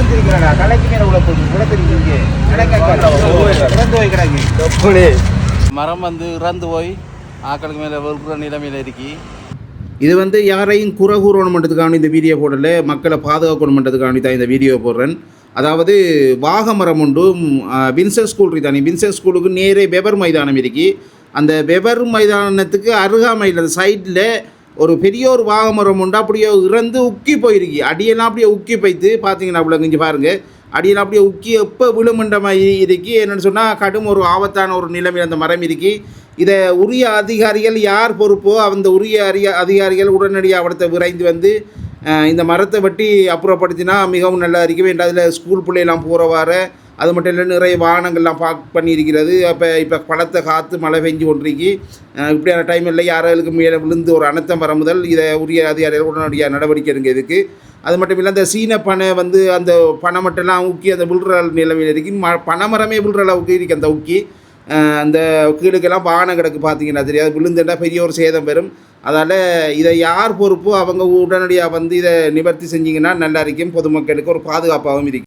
விழுந்திருக்கிறா தலைக்கு மேல உள்ள விழுந்திருக்கு இறந்து போய் கிடக்கு மரம் வந்து இறந்து போய் ஆக்களுக்கு மேலே வெறுக்கிற நிலைமையில் இருக்கி. இது வந்து யாரையும் குறை கூறணுன்றதுக்கான இந்த வீடியோ போடல, மக்களை பாதுகாக்கணுன்றதுக்காண்டி தான் இந்த வீடியோ போடுறேன். அதாவது வாகமரம் உண்டும் வின்சர் ஸ்கூல் இருக்கானே, வின்சர் ஸ்கூலுக்கு நேரே வெபர் மைதானம் இருக்கி. அந்த வெபர் மைதானத்துக்கு அருகாமையில் அந்த சைடில் ஒரு பெரிய ஒரு வாகமரம் உண்டு. அப்படியே இறந்து உக்கி போயிருக்கு. அடியெல்லாம் அப்படியே உக்கி போய்த்து பார்த்தீங்கன்னா அவ்வளோ இங்கே பாருங்கள், அடியெல்லாம் அப்படியே உக்கி எப்போ விழுமன்ற மாதிரி இருக்கி. என்னென்னு சொன்னால் கடும் ஒரு ஆபத்தான ஒரு நிலைமையில் அந்த மரம் இருக்கி. இதை உரிய அதிகாரிகள் யார் பொறுப்போ அந்த உரிய அதிகாரிகள் உடனடியாக அவடத்தை விரைந்து வந்து இந்த மரத்தை வெட்டி அப்புறப்படுத்தினா மிகவும் நல்லா இருக்கும். என்ற அதில் ஸ்கூல் பிள்ளையெல்லாம் போகிற அது மட்டும் இல்லை நிறைய வாகனங்கள்லாம் பார்க் பண்ணியிருக்கிறது. இப்போ பழத்தை காற்று மழை பெஞ்சு கொண்டிருக்கு. இப்படியான டைமில் யாருக்கு மேலே விழுந்து ஒரு அனர்த்தம் வர முதல் இதை உரிய அதிகாரிகள் உடனடியாக நடவடிக்கை எடுங்க இதுக்கு. அது மட்டும் இல்லை அந்த சீன பனை வந்து அந்த பனை மட்டும்லாம் ஊக்கி அந்த விழுற நிலைமையில் இருக்குது. பனைமரமே விழுற அளவுக்கு இருக்குது அந்த ஊக்கி. அந்த கீழுக்கெல்லாம் வாகனம் கிடக்கு பார்த்தீங்கன்னா தெரியாது, விழுந்துட்டா பெரிய ஒரு சேதம் பெறும். அதால் இதை யார் பொறுப்போ அவங்க உடனடியாக வந்து இதை நிவர்த்தி செஞ்சிங்கன்னா நல்லா இருக்கும். பொதுமக்களுக்கு ஒரு பாதுகாப்பாகவும் இருக்கும்.